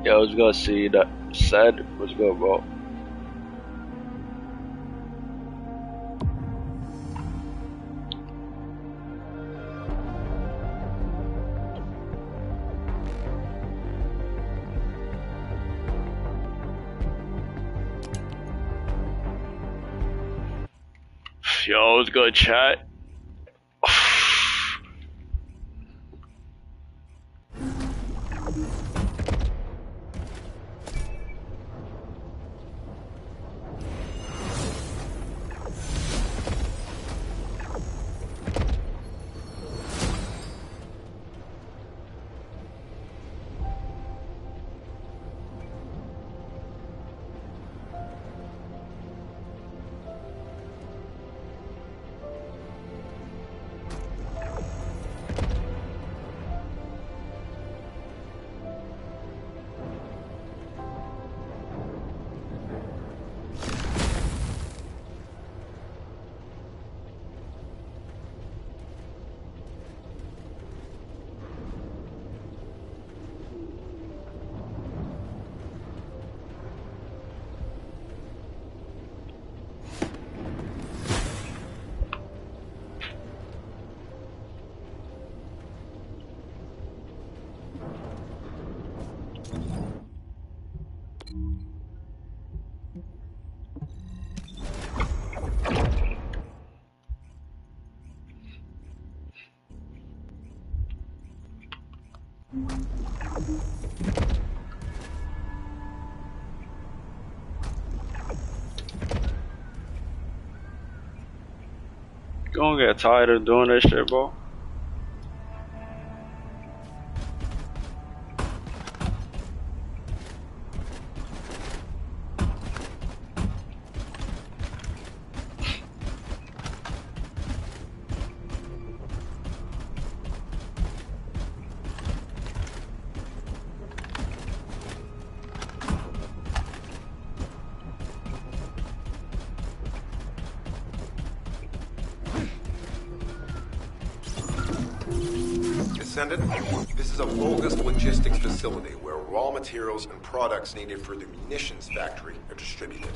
Yeah, I was gonna see that said was good, bro. Yo, it was good chat. You gonna get tired of doing this shit, bro? Descendant, this is a bogus logistics facility where raw materials and products needed for the munitions factory are distributed.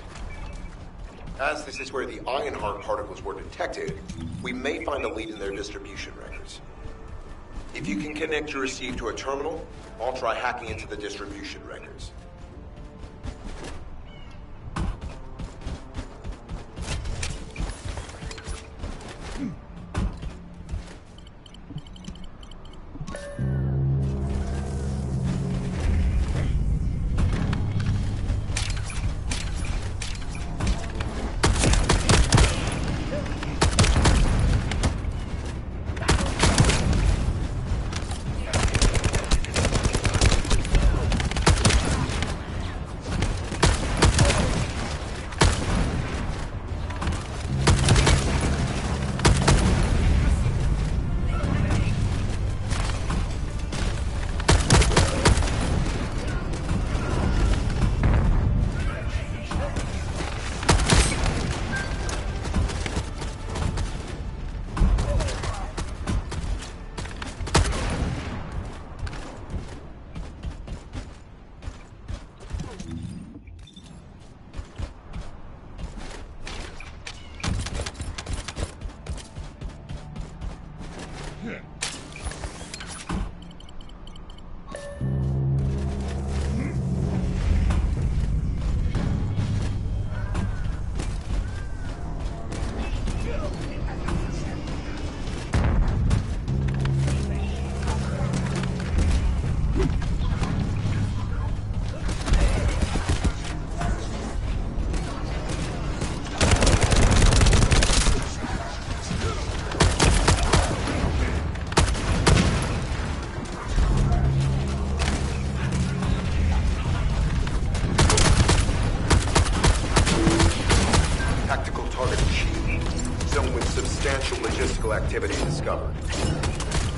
As this is where the Ironheart particles were detected, we may find a lead in their distribution records. If you can connect your receive to a terminal, I'll try hacking into the distribution records. Activity discovered.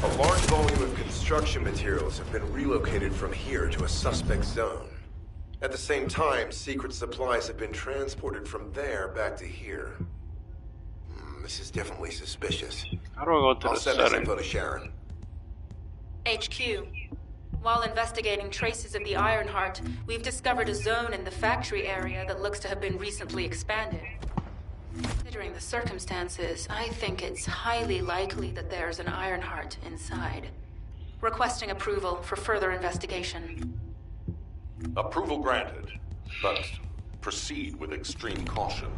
A large volume of construction materials have been relocated from here to a suspect zone. At the same time, secret supplies have been transported from there back to here. This is definitely suspicious. How do I go to I'll the send this setting? info to Sharon. HQ. While investigating traces of the Ironheart, we've discovered a zone in the factory area that looks to have been recently expanded. Considering the circumstances, I think it's highly likely that there's an Ironheart inside. Requesting approval for further investigation. Approval granted, but proceed with extreme caution.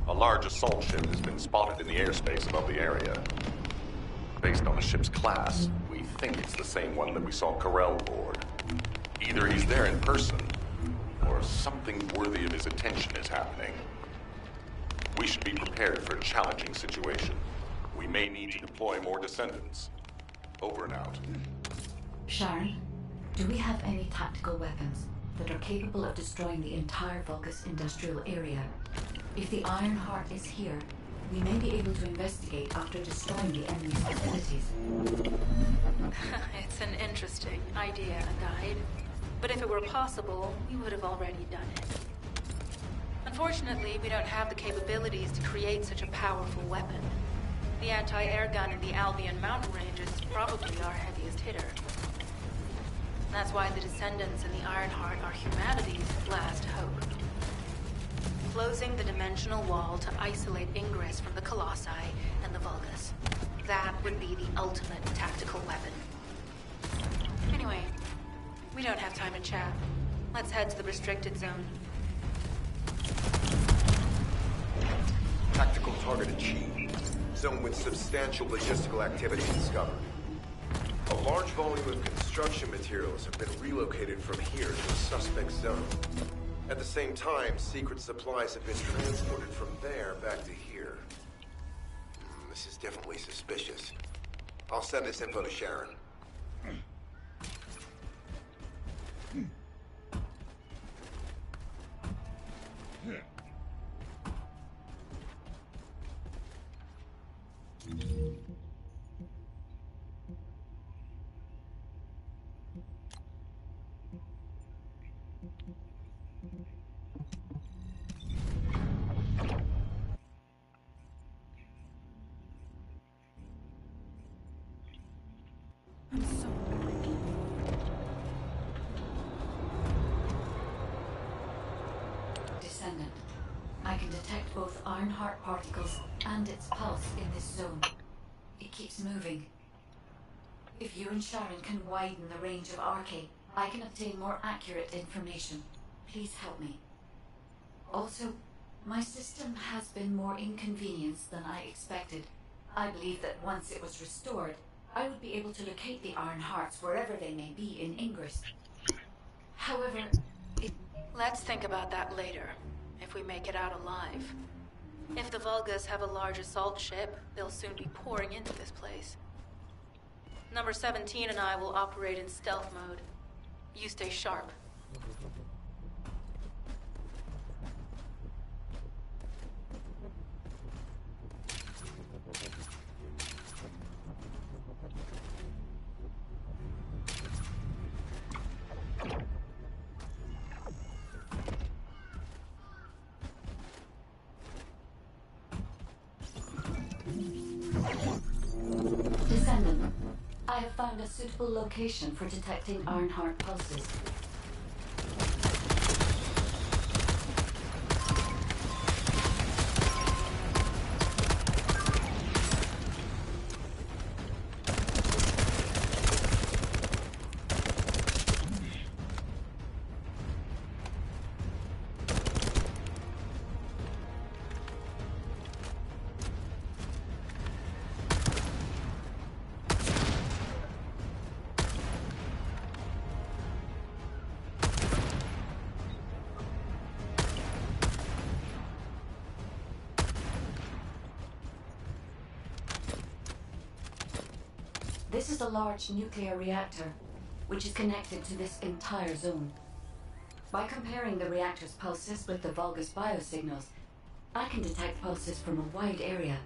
A large assault ship has been spotted in the airspace above the area. Based on the ship's class, we think it's the same one that we saw Carell aboard. Either he's there in person, or something worthy of his attention is happening. We should be prepared for a challenging situation. We may need to deploy more Descendants. Over and out. Sharon, do we have any tactical weapons that are capable of destroying the entire Vulgus industrial area? If the Ironheart is here, we may be able to investigate after destroying the enemy's facilities. It's an interesting idea, Guide. But if it were possible, we would have already done it. Unfortunately, we don't have the capabilities to create such a powerful weapon. The anti-air gun in the Albion mountain range is probably our heaviest hitter. That's why the Descendants and the Ironheart are humanity's last hope. Closing the dimensional wall to isolate Ingress from the Colossi and the Vulgus. That would be the ultimate tactical weapon. Anyway, we don't have time to chat. Let's head to the restricted zone. Tactical target achieved. Zone with substantial logistical activity discovered. A large volume of construction materials have been relocated from here to a suspect zone. At the same time, secret supplies have been transported from there back to here. This is definitely suspicious. I'll send this info to Sharon. Descendant, I can detect both Ironheart particles and its pulse in this zone. It keeps moving. If you and Sharon can widen the range of Arche, I can obtain more accurate information. Please help me. Also, my system has been more inconvenienced than I expected. I believe that once it was restored, I would be able to locate the Ironhearts wherever they may be in Ingress. However, Let's think about that later, if we make it out alive. If the Vulgus have a large assault ship, they'll soon be pouring into this place. Number 17 and I will operate in stealth mode. You stay sharp. Descendant, I have found a suitable location for detecting Ironheart pulses. This is a large nuclear reactor, which is connected to this entire zone. By comparing the reactor's pulses with the Vulgus biosignals, I can detect pulses from a wide area.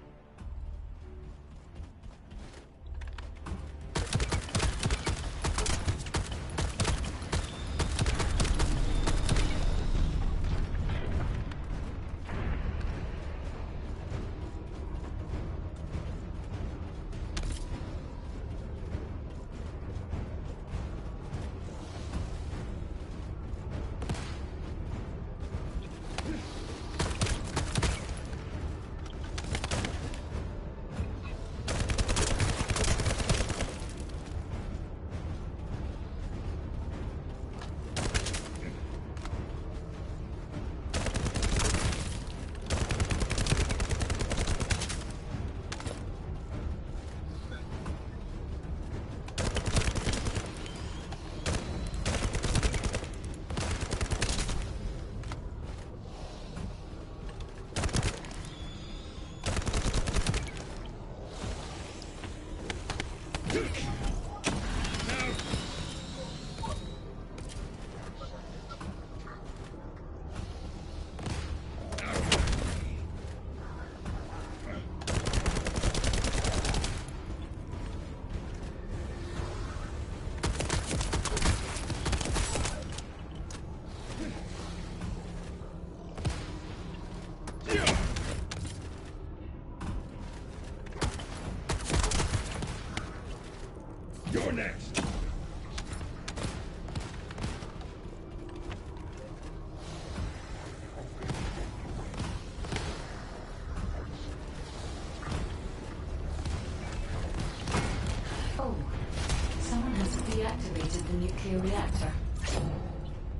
nuclear reactor.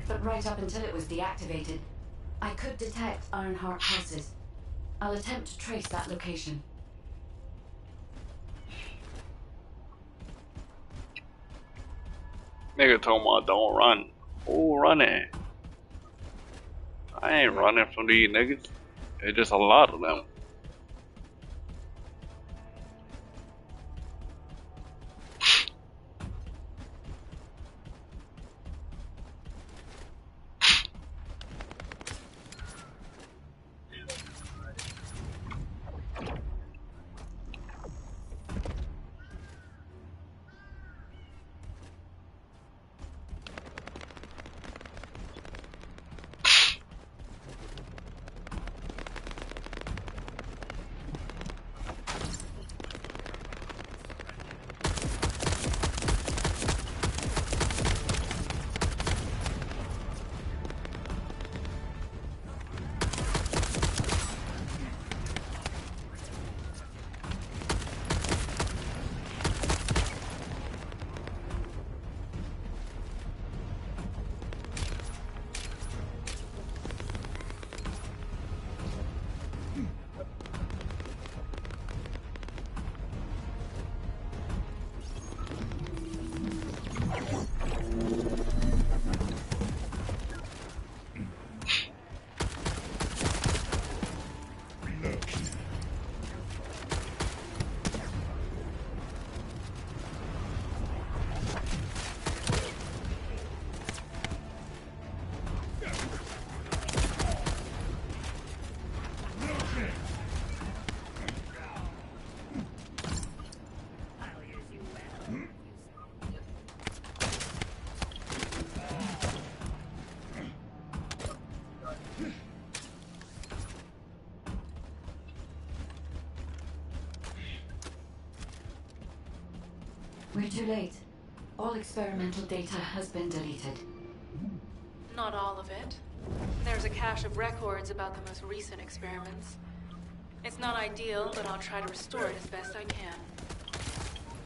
But right up until it was deactivated, I could detect Ironheart pulses. I'll attempt to trace that location. Nigga told me don't run. Who running? I ain't running from these niggas. There's just a lot of them. We're too late. All experimental data has been deleted. Not all of it. There's a cache of records about the most recent experiments. It's not ideal, but I'll try to restore it as best I can.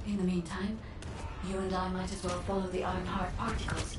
In the meantime, you and I might as well follow the Ironheart particles.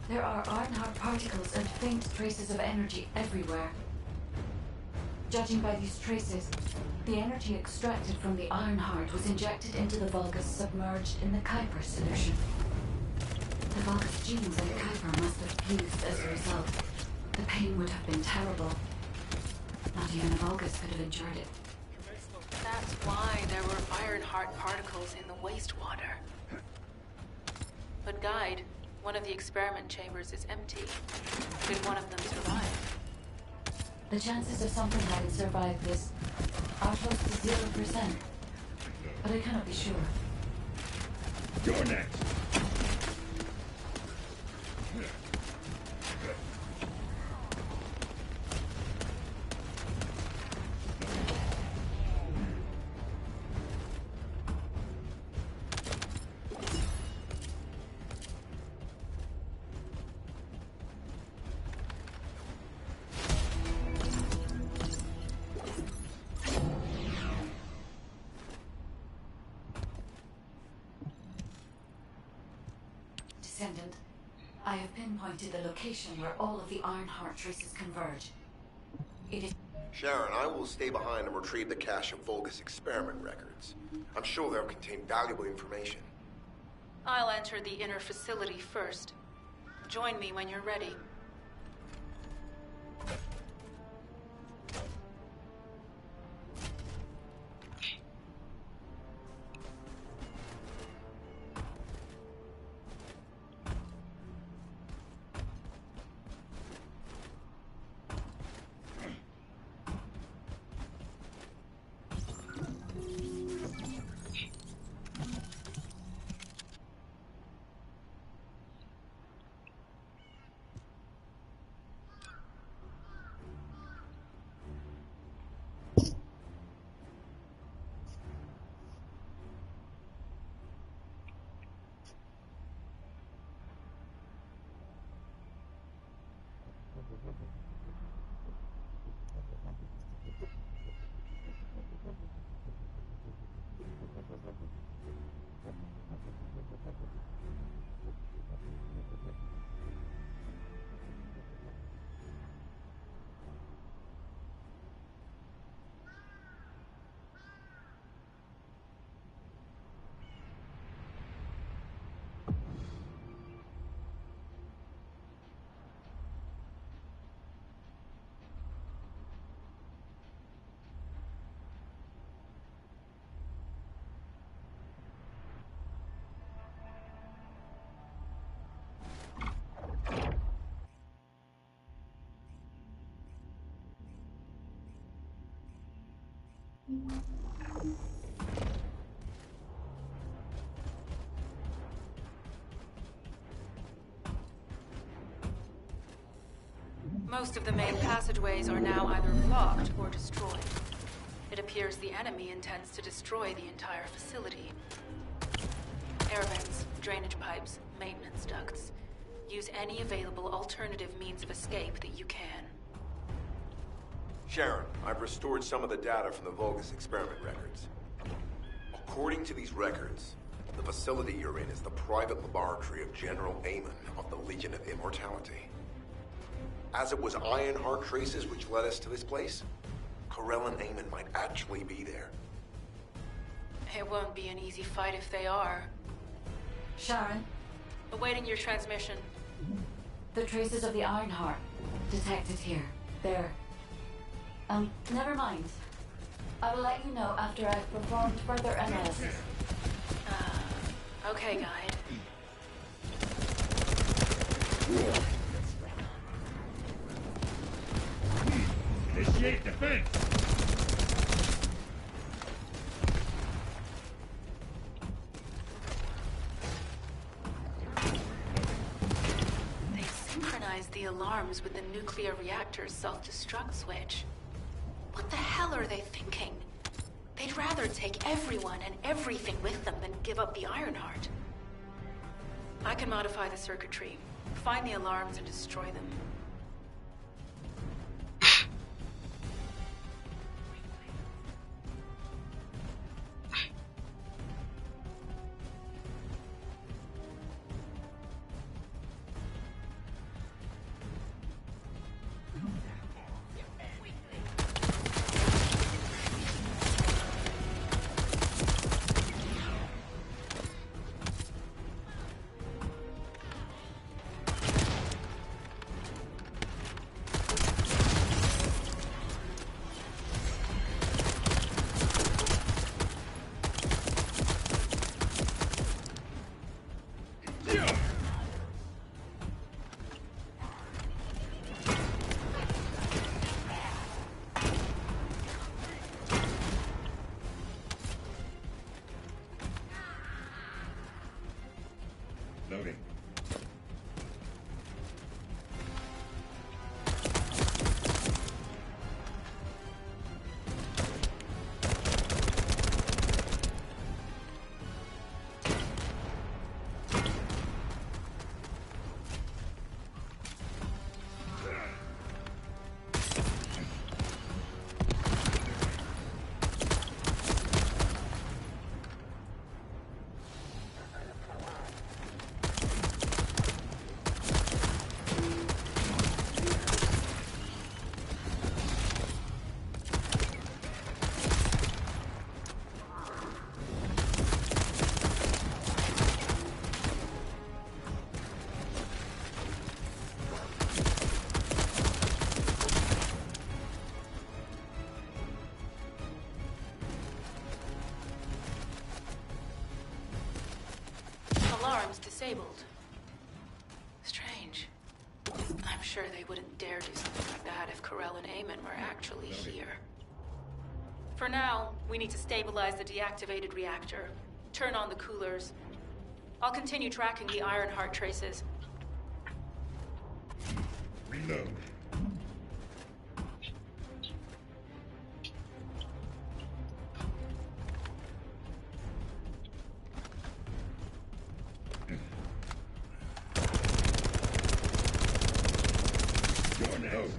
There are Ironheart particles and faint traces of energy everywhere. Judging by these traces, the energy extracted from the Ironheart was injected into the Vulgus submerged in the Kuiper solution. The Vulgus genes and Kuiper must have fused as a result. The pain would have been terrible. Not even a Vulgus could have endured it. That's why there were Ironheart particles in the wastewater. But Guide, one of the experiment chambers is empty. Did one of them survive? The chances of something having survived this are close to 0%. But I cannot be sure. You're next. Descendant, I have pinpointed the location where all of the Ironheart traces converge. It is... Sharon, I will stay behind and retrieve the cache of Vulgus experiment records. I'm sure they'll contain valuable information. I'll enter the inner facility first. Join me when you're ready. Most of the main passageways are now either blocked or destroyed. It appears the enemy intends to destroy the entire facility. Air vents, drainage pipes, maintenance ducts. Use any available alternative means of escape that you can. Sharon, I've restored some of the data from the Vulgus experiment records. According to these records, the facility you're in is the private laboratory of General Amon of the Legion of Immortality. As it was Ironheart traces which led us to this place, Corell and Amon might actually be there. It won't be an easy fight if they are. Sharon, Awaiting your transmission. the traces of the Ironheart detected here. They're... never mind. I will let you know after I've performed further analysis. Okay, guide. Initiate defense! They synchronized the alarms with the nuclear reactor's self-destruct switch. What the hell are they thinking? They'd rather take everyone and everything with them than give up the Ironheart. I can modify the circuitry, find the alarms and destroy them. Loading. Alarms disabled. Strange. I'm sure they wouldn't dare do something like that if Corell and Amon were actually here. For now, we need to stabilize the deactivated reactor, turn on the coolers. I'll continue tracking the Ironheart traces. Reload. Going to help.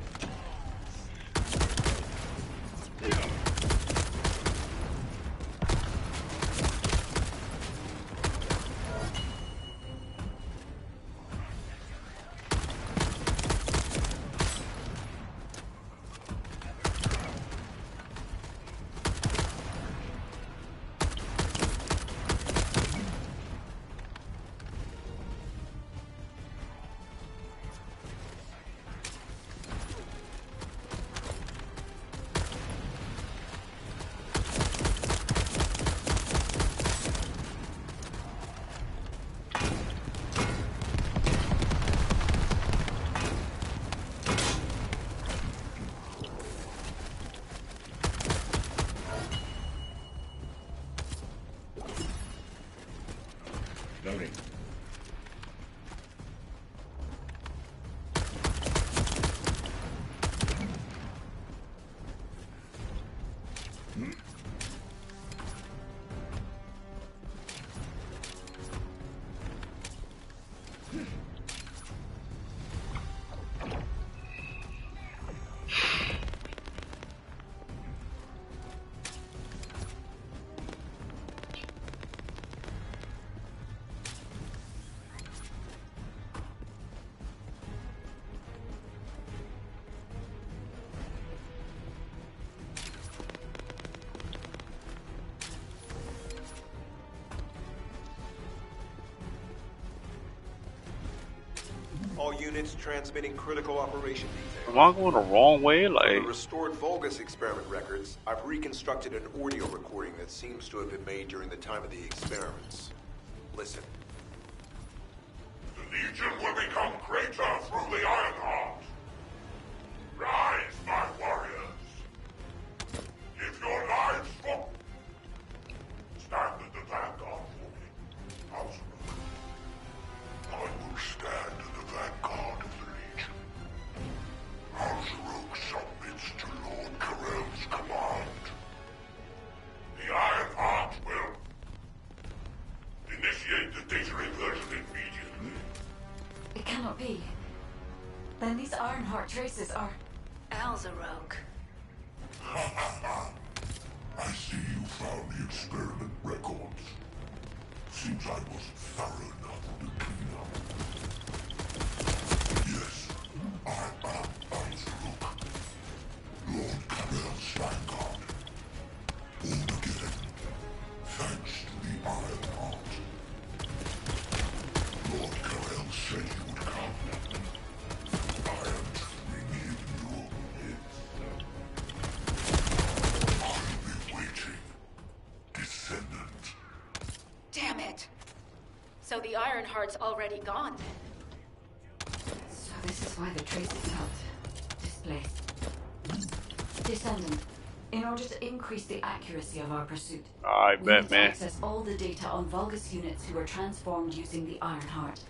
All units transmitting critical operation details. Am I going the wrong way? From the Like, restored Vulgus experiment records, I've reconstructed an audio recording that seems to have been made during the time of the experiments. Listen. The Legion will become greater through the Ironheart. Rise, my warriors. Give your lives for... Stand at the vanguard for me, Alzaruk. I will stand at the vanguard of the Legion. Alzaruk submits to Lord Karel's command. The Ironheart will initiate the data inversion immediately. It cannot be. Then these Ironheart traces are... Alzarok. I see you found the experiment records. Seems I wasn't thorough enough to clean up. Yes, I am Alzaruk, Lord Karel's vanguard. Born again, thanks to the Ironheart. Lord Karel said you would come. I am bringing your hits. I'll be waiting. Descendant. Damn it! So the Ironheart's already gone then? So this is why the traces felt displaced. Descendant, in order to increase the accuracy of our pursuit, I we bet, need to man. access all the data on Vulgus units who were transformed using the Ironheart.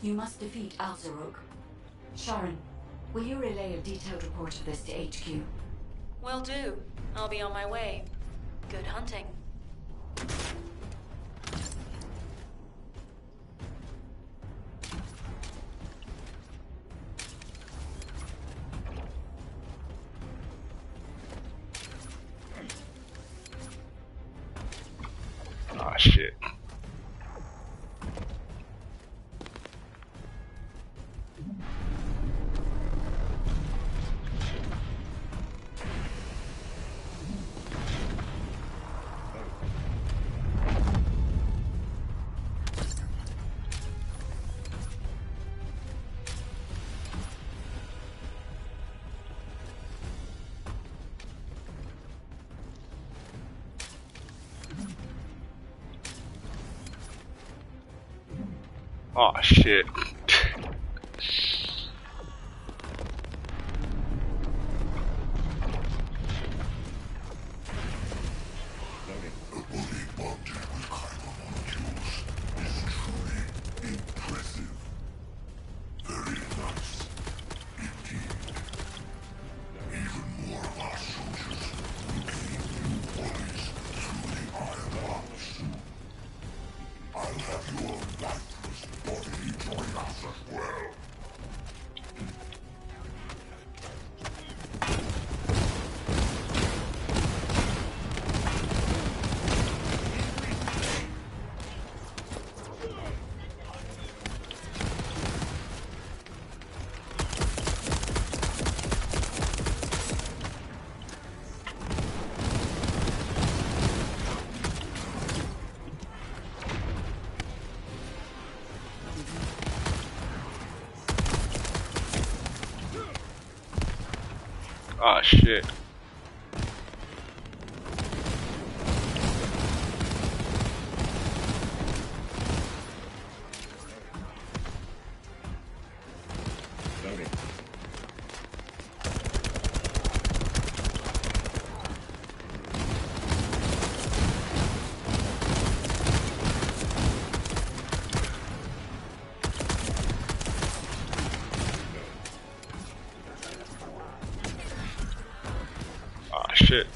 You must defeat Alzaruk. Sharon, will you relay a detailed report of this to HQ? Will do. I'll be on my way. Good hunting. Ah, shit. Oh shit. A body bonded with chiral molecules is truly impressive. Very nice, indeed. Even more of our soldiers will gain new bodies through the Ironheart soon. I'll have your lifeless body join us as well. Oh shit. Loading. Ah shit.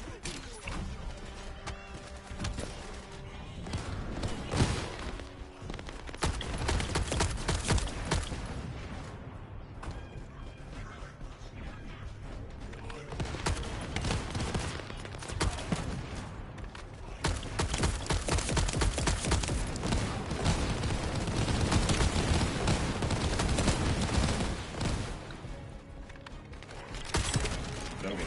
Loading.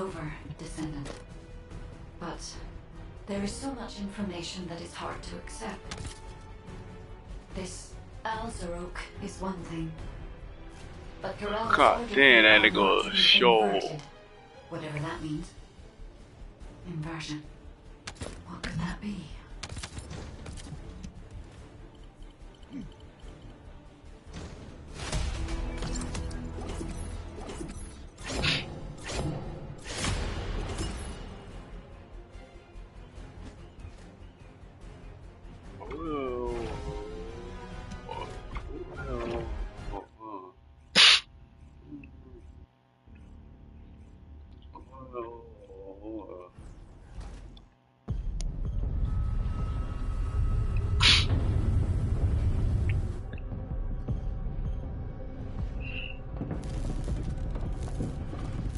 over, Descendant. But there is so much information that is hard to accept. This Alzarok is one thing. But Corral's God order damn, that for the nigga Ironheart to be show. inverted. Whatever that means. Inversion. What could that be?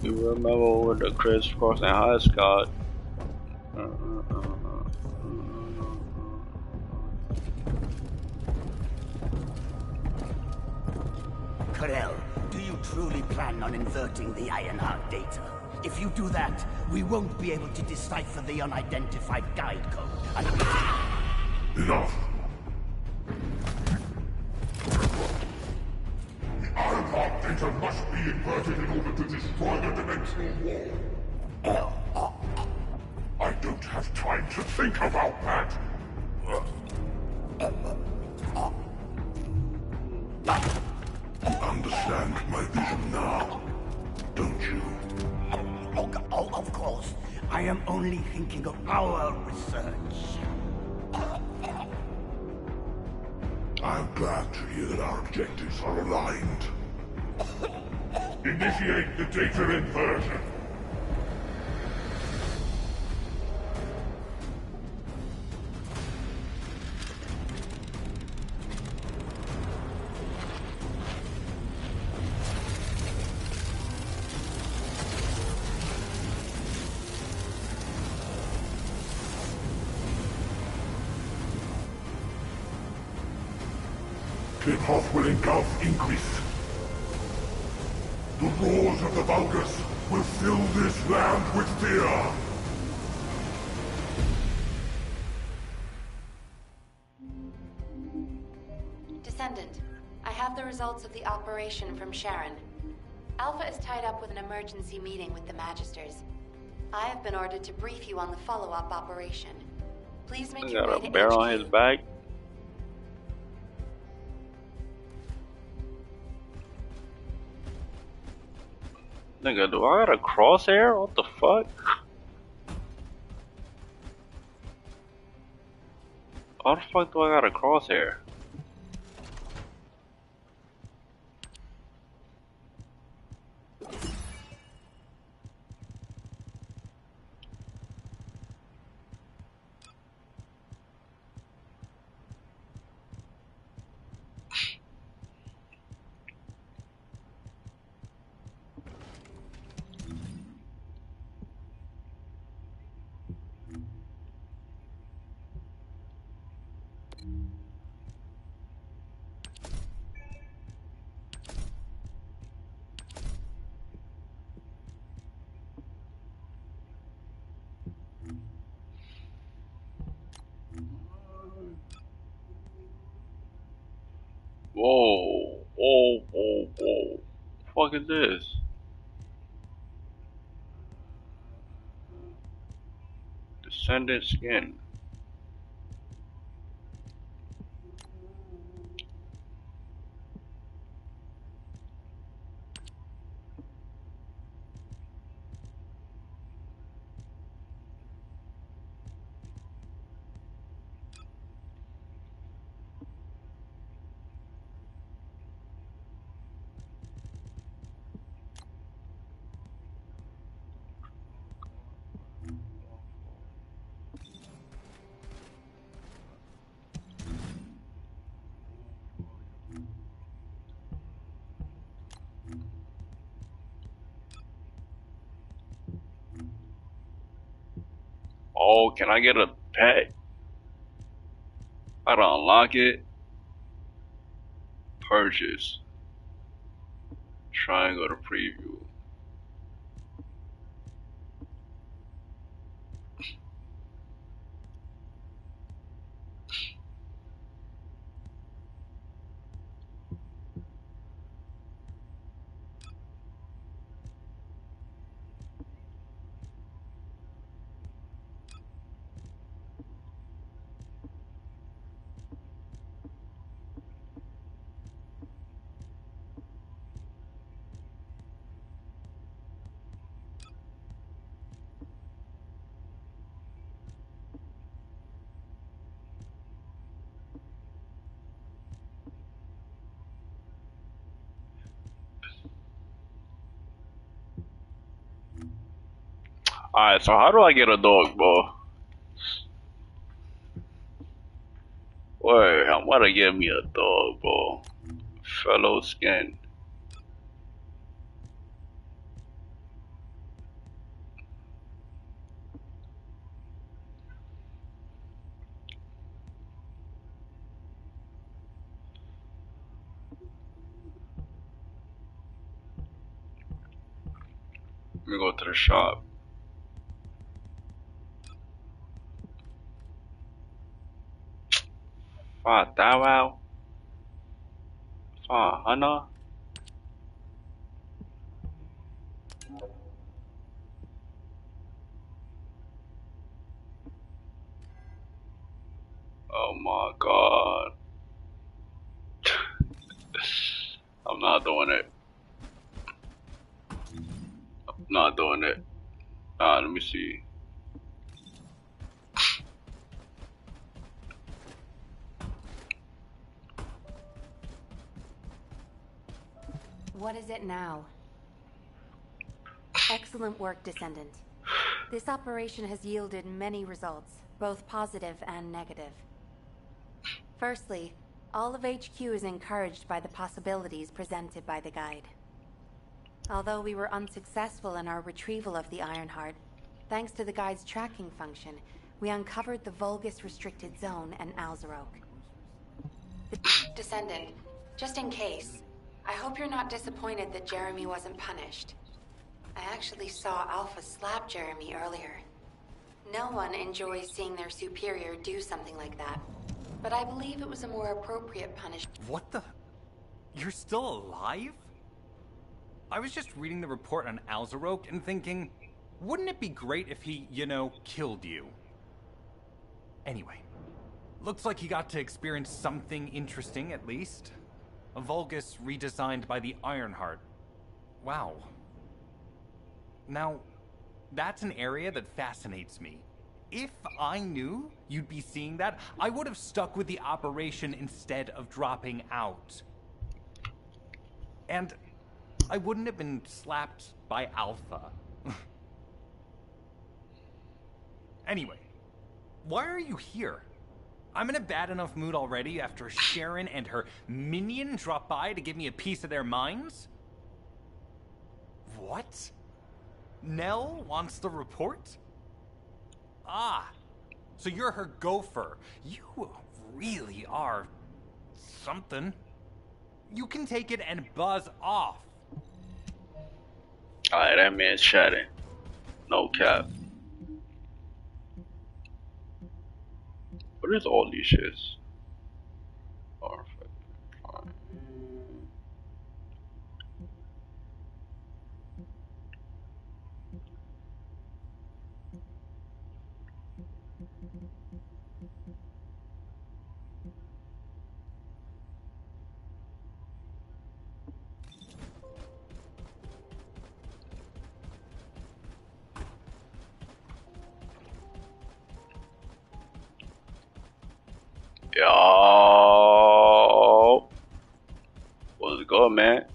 You remember when the crisscross and hopscotch? Corel, do you truly plan on inverting the Ironheart data? If you do that, we won't be able to decipher the unidentified guide code. Enough! The Ironheart data must be inverted in order to destroy the dimensional wall. I don't have time to think about that! You understand my vision now, don't you? Oh, of course. I am only thinking of our research. I'm glad to hear that our objectives are aligned. Initiate the data inversion. The path will engulf increase. The roars of the Vulgus will fill this land with fear. Descendant, I have the results of the operation from Sharon. Alpha is tied up with an emergency meeting with the Magisters. I have been ordered to brief you on the follow-up operation. Please make He your way got to a barrel on HQ. his back. Nigga, do I got a crosshair? What the fuck? How the fuck do I got a crosshair? Whoa, whoa, whoa, whoa. Fuck is this? Descendant skin. Oh, can I get a pet? How to unlock it? Purchase. Triangle to preview. Alright, so how do I get a dog, bro? Wait, I'm gonna get me a dog, bro. Fellow skin. Let me go to the shop. $5,000? $500? Oh my god. I'm not doing it. I'm not doing it. Let me see. What is it now? Excellent work, Descendant. This operation has yielded many results, both positive and negative. Firstly, all of HQ is encouraged by the possibilities presented by the guide. Although we were unsuccessful in our retrieval of the Ironheart, thanks to the guide's tracking function, we uncovered the Vulgus restricted zone and Alzarok. Descendant, just in case, I hope you're not disappointed that Jeremy wasn't punished. I actually saw Alpha slap Jeremy earlier. No one enjoys seeing their superior do something like that, but I believe it was a more appropriate punishment. What the? You're still alive? I was just reading the report on Alzarok and thinking, wouldn't it be great if he, killed you? Anyway, looks like he got to experience something interesting at least. A Vulgus redesigned by the Ironheart. Wow. Now, that's an area that fascinates me. If I knew you'd be seeing that, I would have stuck with the operation instead of dropping out. And I wouldn't have been slapped by Alpha. Anyway, why are you here? I'm in a bad enough mood already after Sharon and her minion drop by to give me a piece of their minds? What? Nell wants the report? Ah, so you're her gopher. You really are something. You can take it and buzz off. Alright, that man's chatting. No cap. What is all these shits? Oh, fine. Yo, what's good, man?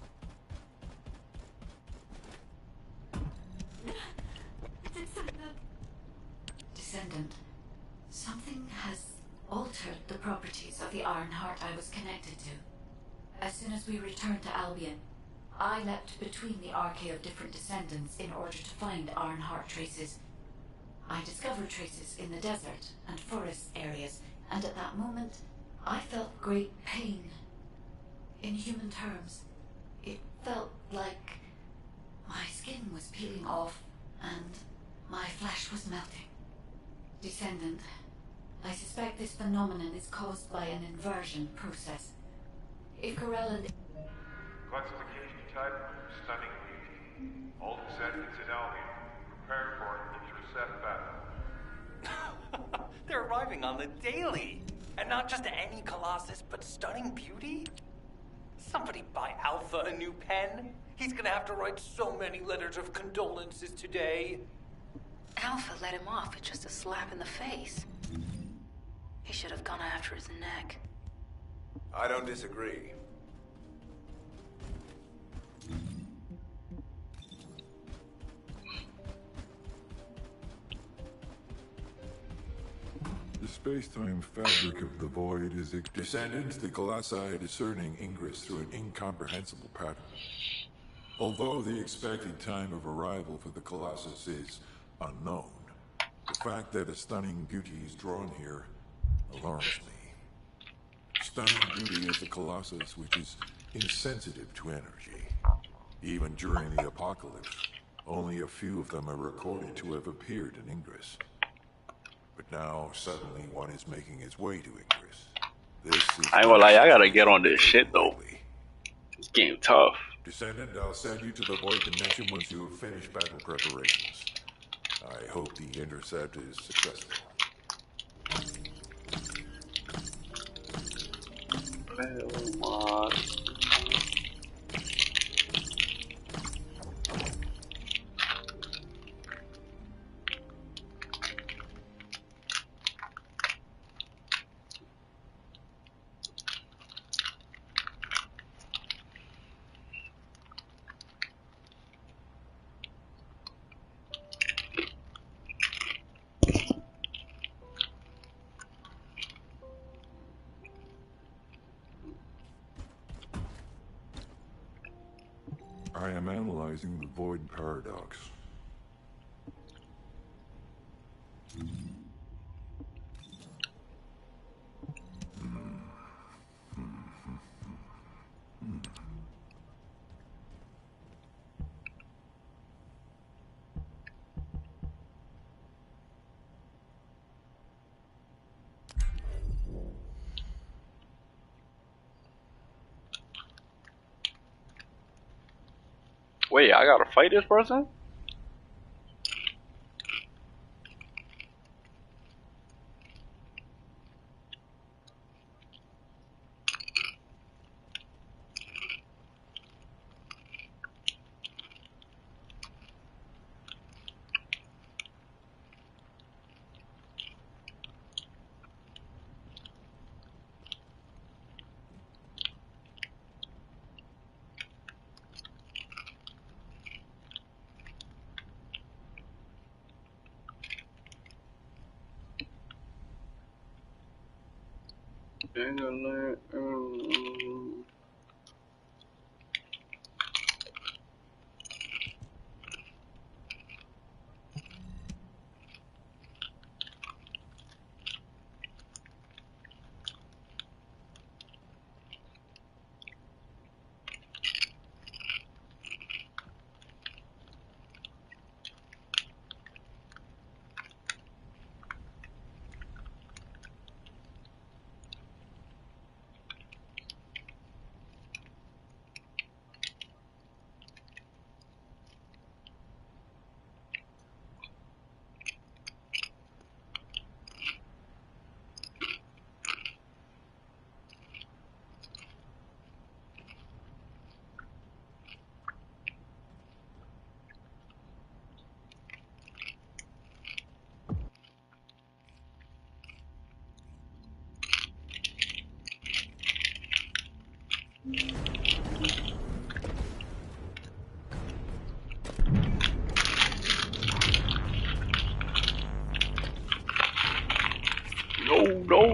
Descendant, something has altered the properties of the Ironheart I was connected to. As soon as we returned to Albion, I leapt between the arcade of different descendants in order to find Ironheart traces. I discovered traces in the desert and forest areas, and at that moment, I felt great pain. In human terms, it felt like my skin was peeling off and my flesh was melting. Descendant, I suspect this phenomenon is caused by an inversion process. If Corellan... Classification type, stunning beauty. All descendants in Albion. Prepare for an intercept battle. They're arriving on the daily. And not just any Colossus, but stunning beauty? Somebody buy Alpha a new pen? He's gonna have to write so many letters of condolences today. Alpha let him off with just a slap in the face. He should have gone after his neck. I don't disagree. The space-time fabric of the void is Descendant, the Colossi discerning ingress through an incomprehensible pattern. Although the expected time of arrival for the Colossus is unknown, the fact that a stunning beauty is drawn here alarms me. Stunning beauty is a Colossus which is insensitive to energy. Even during the apocalypse, only a few of them are recorded to have appeared in Ingress. But now, suddenly, one is making its way to Ingress. This is I ain't gonna lie, I gotta get on this shit though. It's getting tough. Descendant, I'll send you to the Void Dimension once you have finished battle preparations. I hope the intercept is successful. Oh my. I am analyzing the Void Paradox. Wait, I gotta fight this person?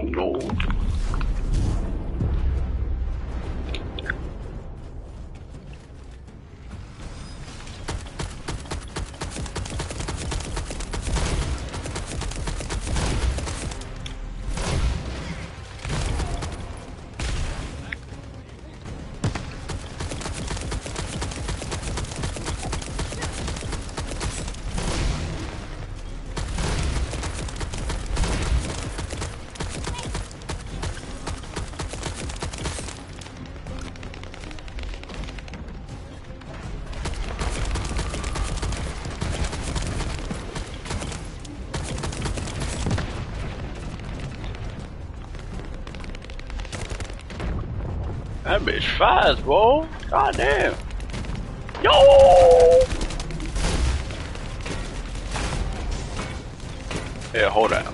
No. That bitch fast, bro. God damn. Yo! Yeah, hold that.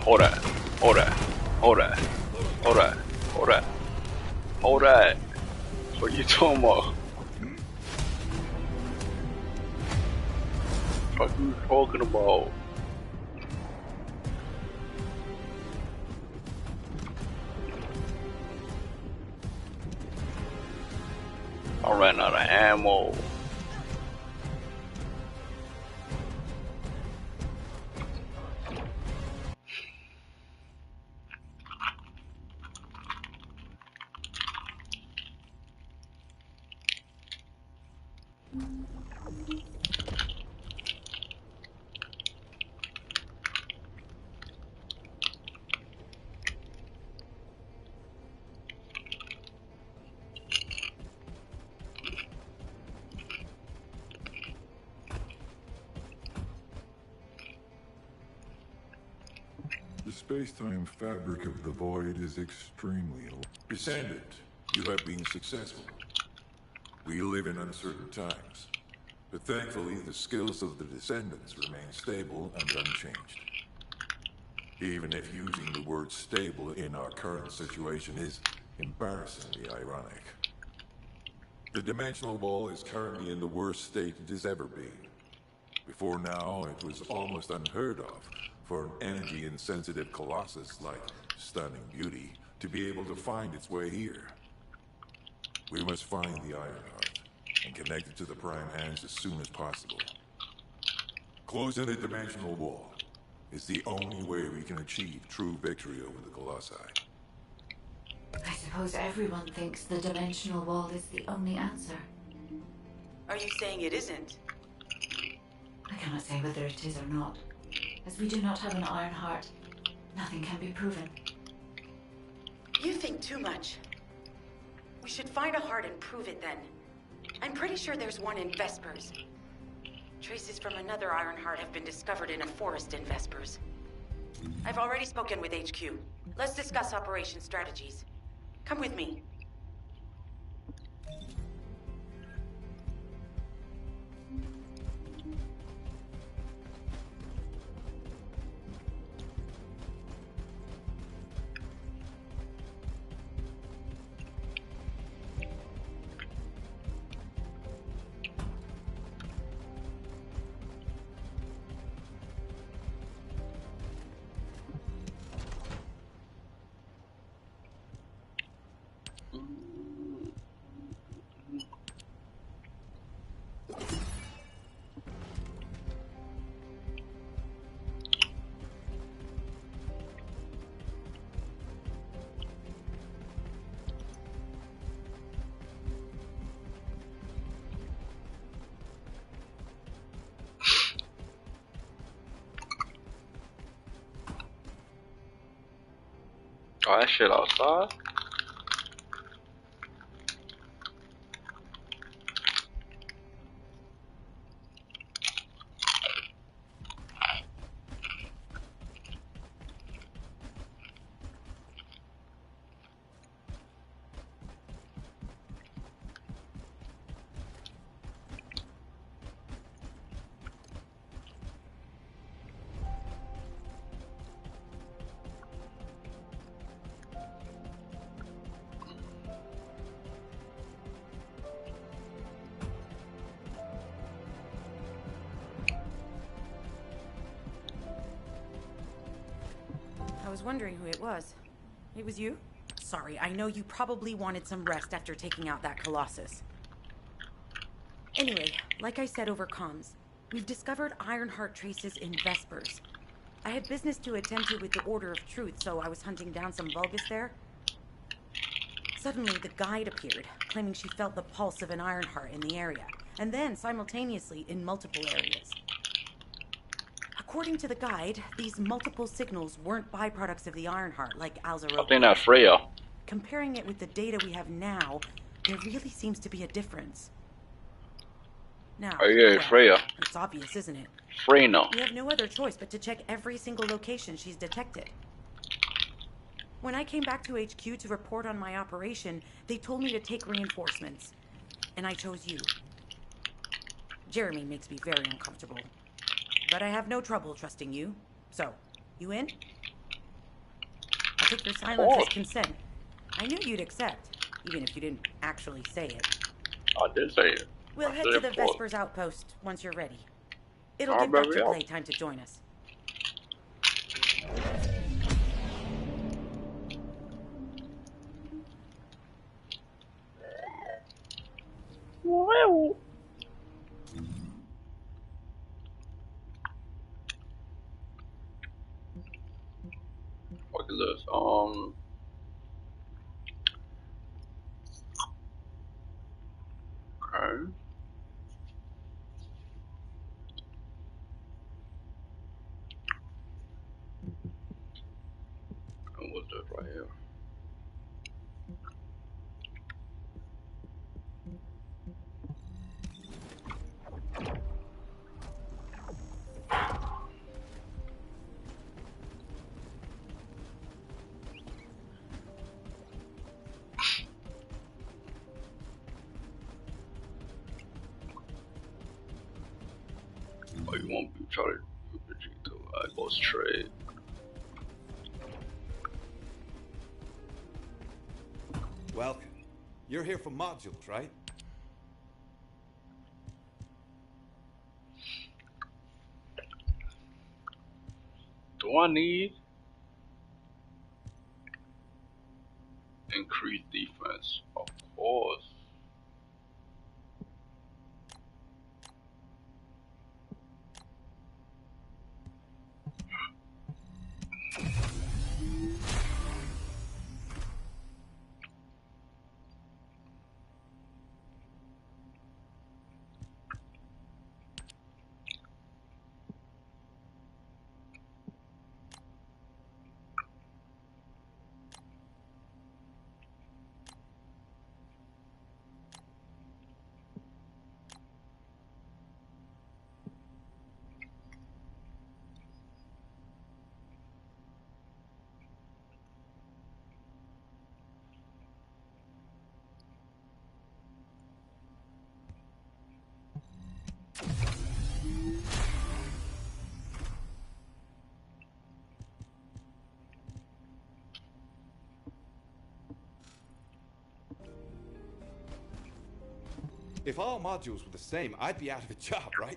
What you talking about? What you talking about? I ran out of ammo. The space-time fabric of the void is extremely... Descendant, you have been successful. We live in uncertain times, but thankfully the skills of the Descendants remain stable and unchanged. Even if using the word stable in our current situation is embarrassingly ironic. The dimensional wall is currently in the worst state it has ever been. Before now, it was almost unheard of for an energy-insensitive colossus like Stunning Beauty to be able to find its way here. We must find the Ironheart and connect it to the Prime Hands as soon as possible. Closing the dimensional wall is the only way we can achieve true victory over the Colossi. I suppose everyone thinks the dimensional wall is the only answer. Are you saying it isn't? I cannot say whether it is or not. As we do not have an Ironheart, nothing can be proven. You think too much. We should find a heart and prove it then. I'm pretty sure there's one in Vespers. Traces from another Ironheart have been discovered in a forest in Vespers. I've already spoken with HQ. Let's discuss operation strategies. Come with me. Oh, that shit outside? I was wondering who it was. It was you? Sorry, I know you probably wanted some rest after taking out that Colossus. Anyway, like I said over comms, we've discovered Ironheart traces in Vespers. I had business to attend to with the Order of Truth, so I was hunting down some Vulgus there. Suddenly, the guide appeared, claiming she felt the pulse of an Ironheart in the area, and then simultaneously in multiple areas. According to the guide, these multiple signals weren't byproducts of the Ironheart like Alzaro. I think that's Freya. Comparing it with the data we have now, there really seems to be a difference. Now, Oh yeah, well, Freya. it's obvious, isn't it? Freno. We have no other choice but to check every single location she's detected. When I came back to HQ to report on my operation, they told me to take reinforcements. And I chose you. Jeremy makes me very uncomfortable. But I have no trouble trusting you. So, you in? I'll take your silence as consent. I knew you'd accept, even if you didn't actually say it. I did say it. We'll head to the Vespers outpost once you're ready. It'll All give right, Dr. baby, Clay time to join us. Okay. And what's that right here? Oh, you won't be trying to go straight. Welcome. You're here for modules, right? Do I need increased defense? Of course. If all modules were the same, I'd be out of a job, right?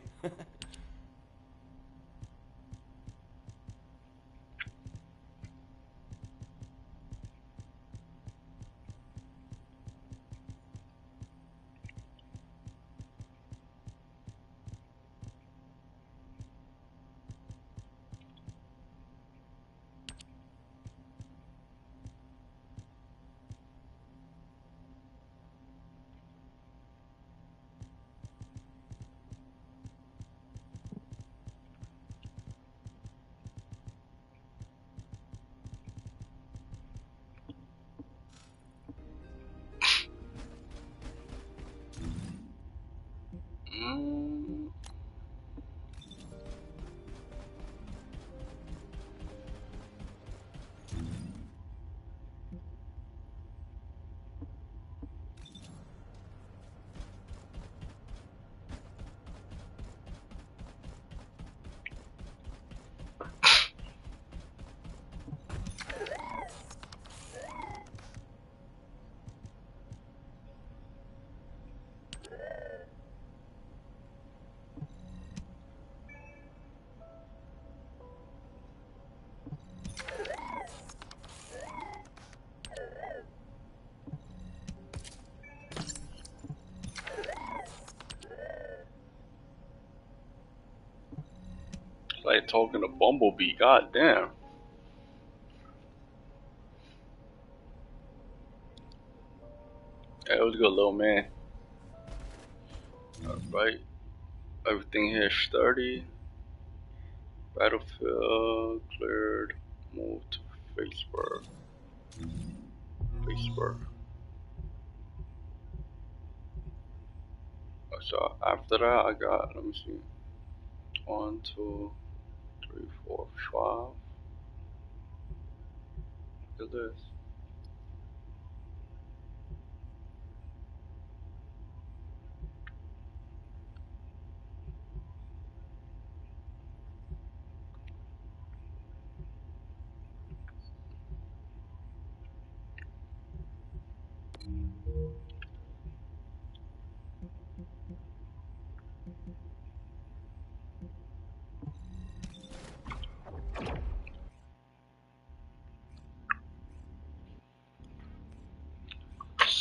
Mm. Like talking to Bumblebee, god damn. Yeah, it was a good little man. Alright. Everything here is sturdy. Battlefield cleared. Move to Facebook. Facebook. So after that I got, let me see. 1, 2, 3, 4, 5. Look at this.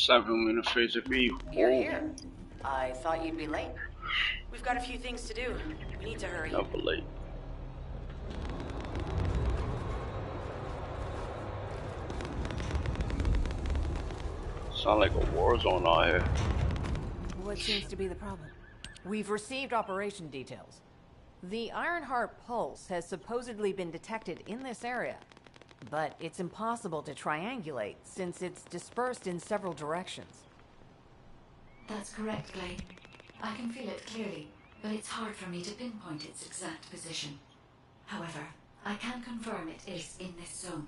$7 phase of E. You're here. I thought you'd be late. We've got a few things to do. We need to hurry. Never late. Sound like a war zone out here. What seems to be the problem? We've received operation details. The Ironheart pulse has supposedly been detected in this area, but it's impossible to triangulate since it's dispersed in several directions. That's correct, Clay. I can feel it clearly, but it's hard for me to pinpoint its exact position. However, I can confirm it is in this zone.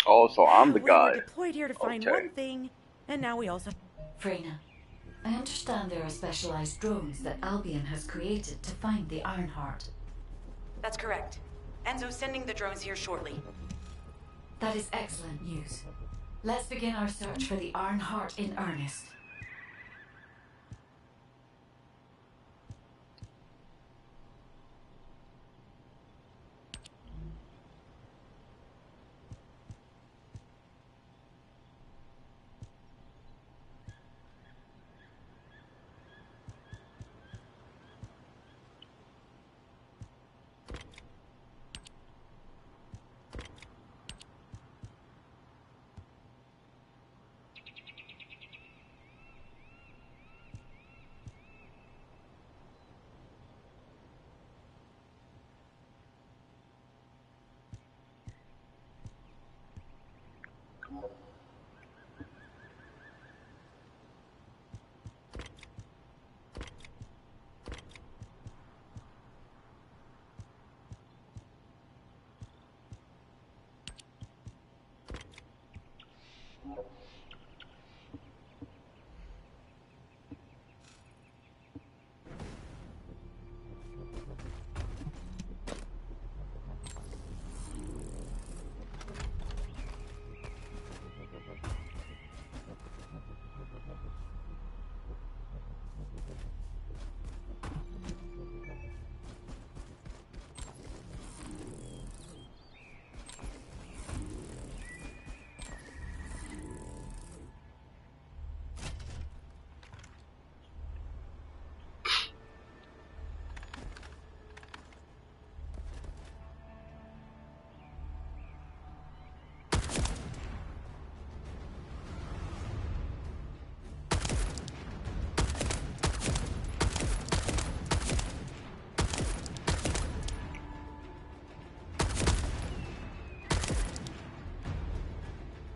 Oh, so I'm the We guy. were deployed here to find Okay. one thing, and now we also... Freyna, I understand there are specialized drones that Albion has created to find the Ironheart. That's correct. Enzo's sending the drones here shortly. That is excellent news. Let's begin our search for the Ironheart in earnest.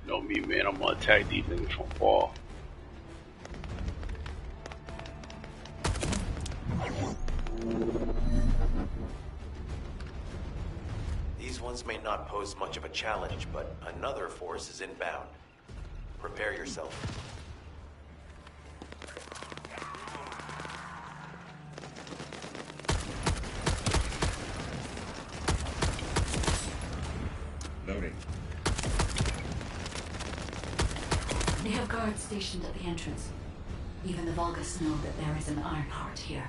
Know me, man. I'm gonna attack these niggas from far. These ones may not pose much of a challenge, but another force is inbound. Prepare yourself. Loading. They have guards stationed at the entrance. Even the Vulgus know that there is an Ironheart here.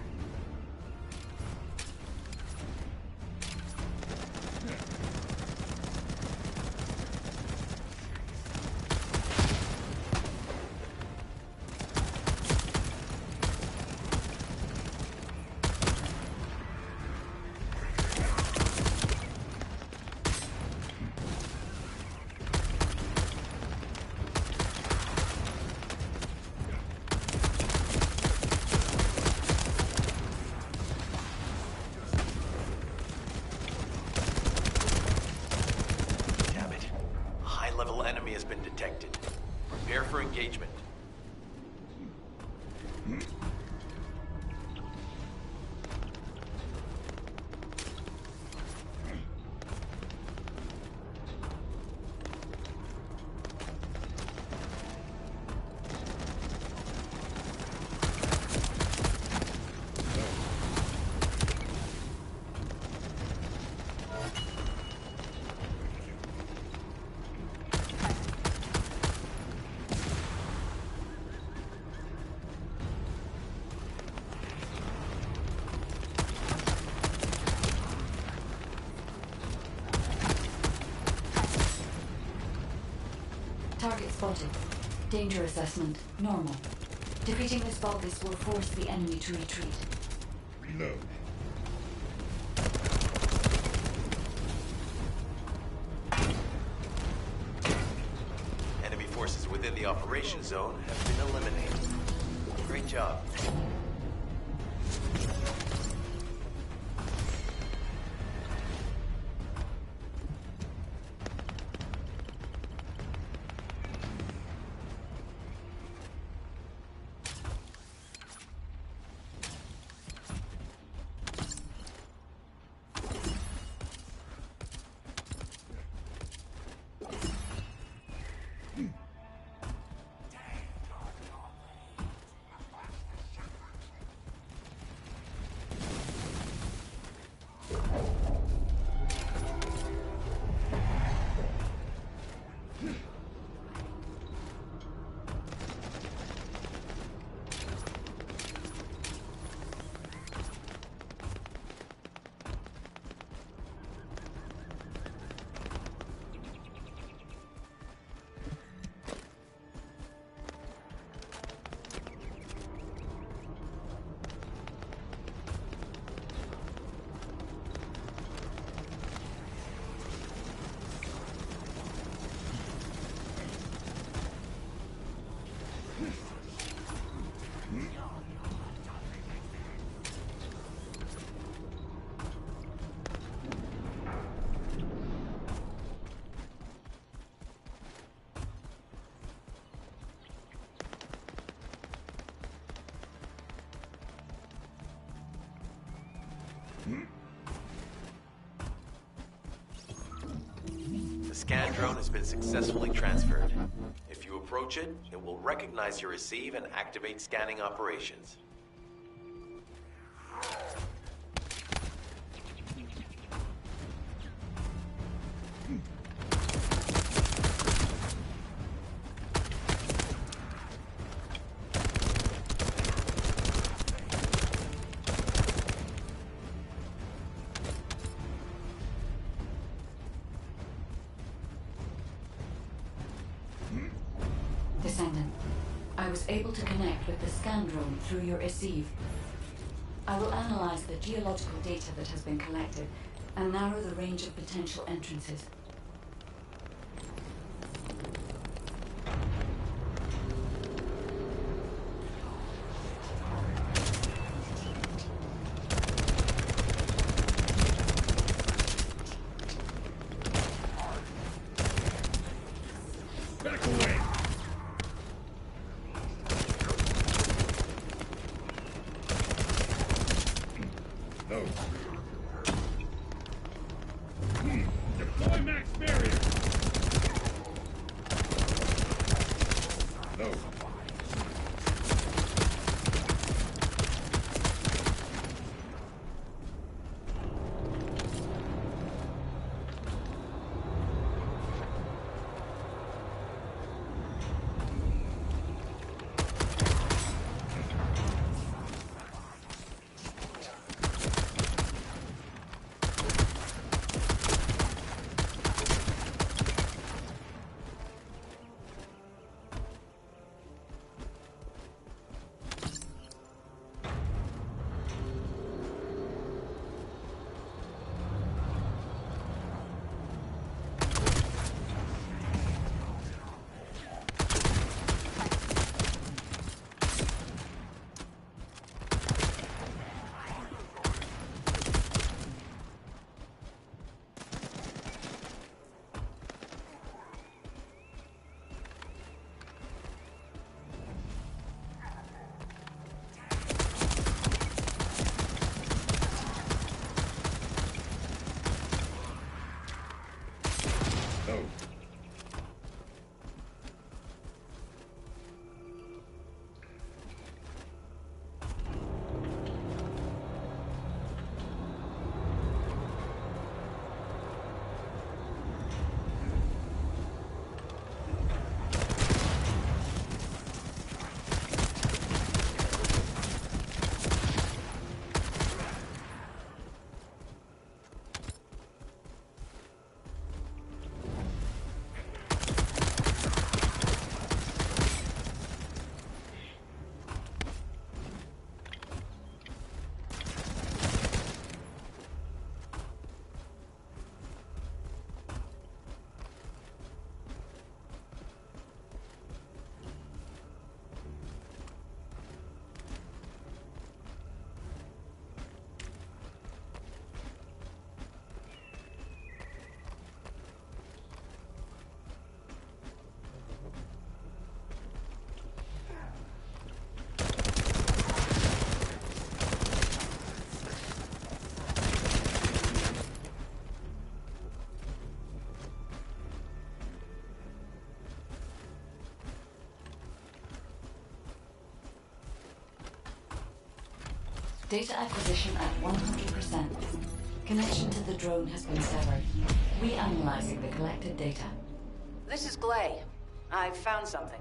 Enemy has been detected. Prepare for engagement. Target spotted. Danger assessment, normal. Defeating this Vulgus will force the enemy to retreat. Reload. Enemy forces within within the operation zone have been eliminated. Great job. The scan drone has been successfully transferred. If you approach it, it will recognize your receive and activate scanning operations. Descendant, I was able to connect with the scan drone through your receive. I will analyze the geological data that has been collected and narrow the range of potential entrances. Back away! No. Deploy max barrier! No. No. Data acquisition at 100%. Connection to the drone has been severed. Reanalyzing the collected data. This is Glay. I've found something.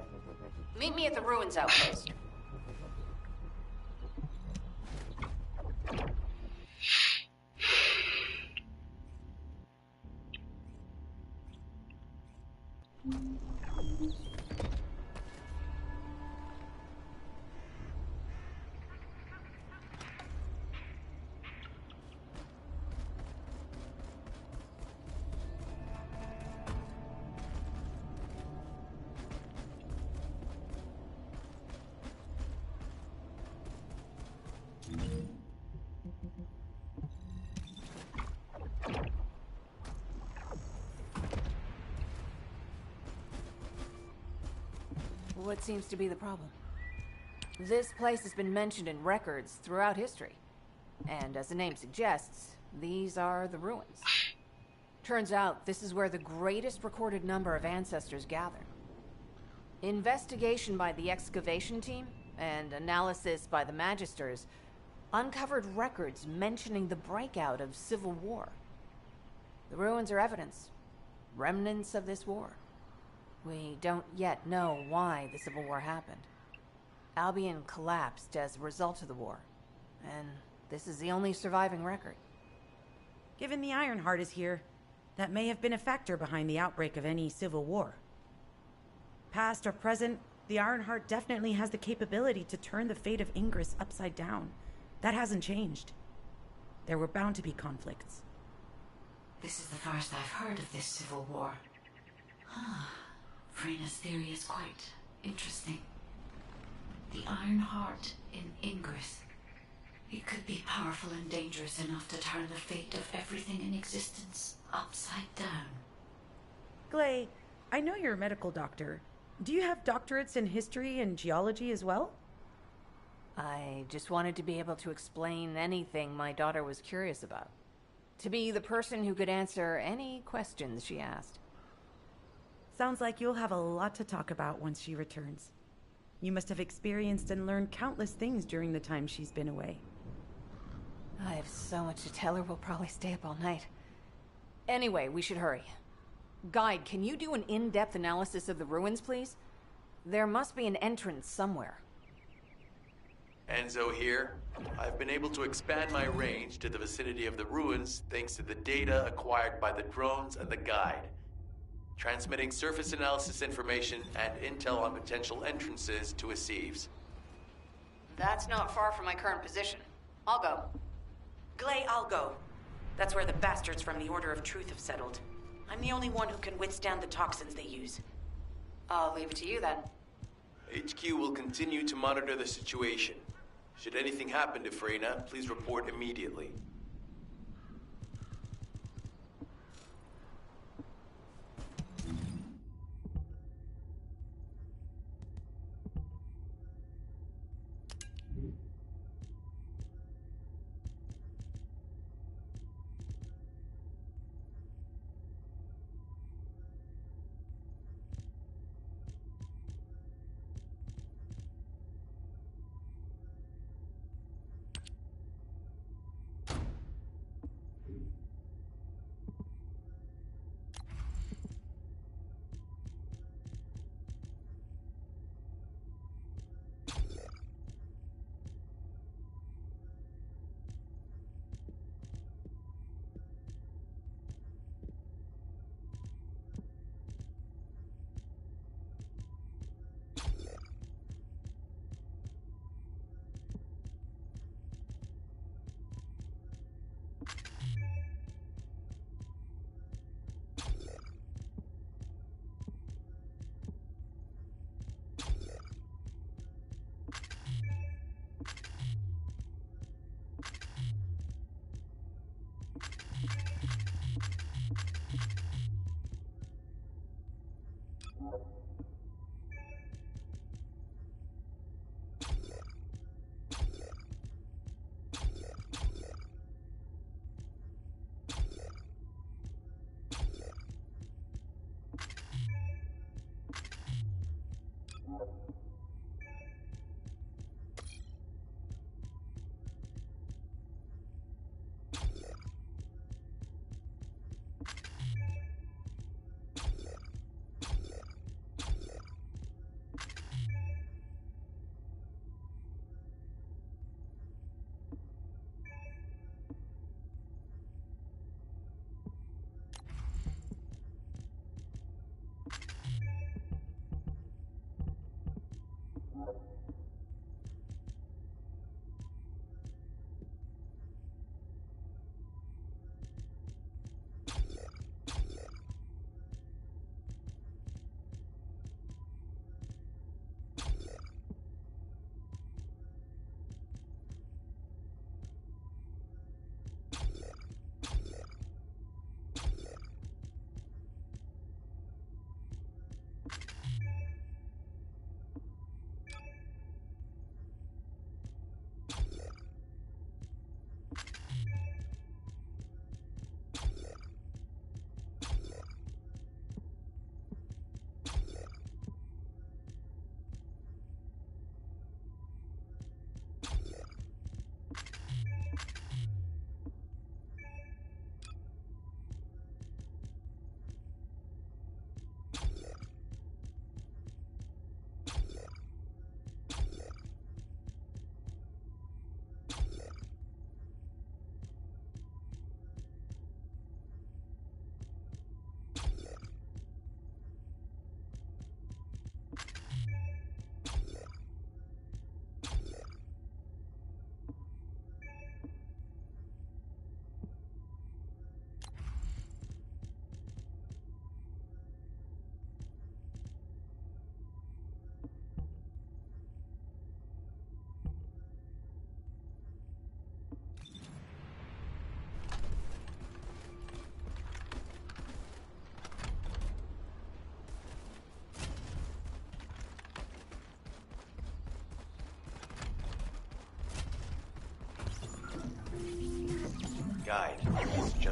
Meet me at the ruins outpost. What seems to be the problem? This place has been mentioned in records throughout history. And as the name suggests, these are the ruins. Turns out this is where the greatest recorded number of ancestors gather. Investigation by the excavation team and analysis by the magisters uncovered records mentioning the breakout of civil war. The ruins are evidence, remnants of this war. We don't yet know why the Civil War happened. Albion collapsed as a result of the war, and this is the only surviving record. Given the Ironheart is here, that may have been a factor behind the outbreak of any civil war. Past or present, the Ironheart definitely has the capability to turn the fate of Ingress upside down. That hasn't changed. There were bound to be conflicts. This is the first I've heard of this civil war. Frena's theory is quite interesting. The Ironheart in Ingress. It could be powerful and dangerous enough to turn the fate of everything in existence upside down. Glay, I know you're a medical doctor. Do you have doctorates in history and geology as well? I just wanted to be able to explain anything my daughter was curious about. To be the person who could answer any questions she asked. Sounds like you'll have a lot to talk about once she returns. You must have experienced and learned countless things during the time she's been away. I have so much to tell her, we'll probably stay up all night. Anyway, we should hurry. Guide, can you do an in-depth analysis of the ruins, please? There must be an entrance somewhere. Enzo here. I've been able to expand my range to the vicinity of the ruins thanks to the data acquired by the drones and the guide. Transmitting surface analysis information and intel on potential entrances to Aceves. That's not far from my current position. I'll go. Glay, I'll go. That's where the bastards from the Order of Truth have settled. I'm the only one who can withstand the toxins they use. I'll leave it to you then. HQ will continue to monitor the situation. Should anything happen to Freyna, please report immediately.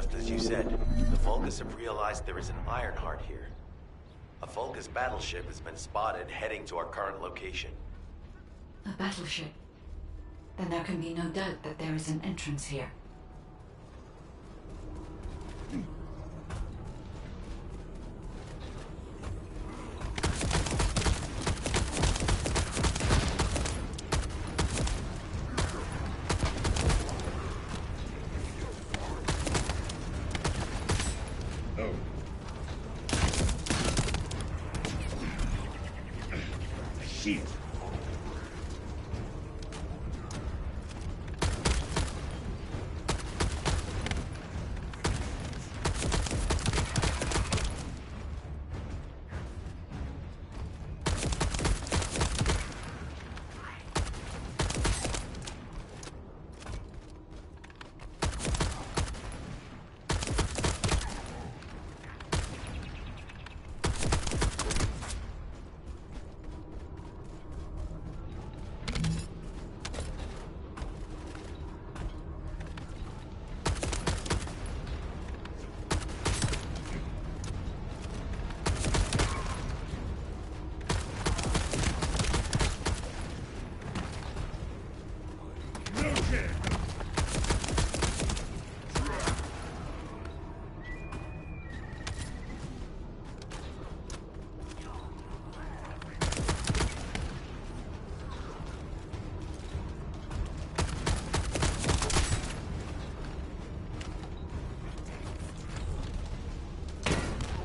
Just as you said, the Vulgus have realized there is an Ironheart here. A Vulgus battleship has been spotted heading to our current location. A battleship? Then there can be no doubt that there is an entrance here. Shit.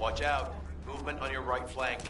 Watch out. Movement on your right flank.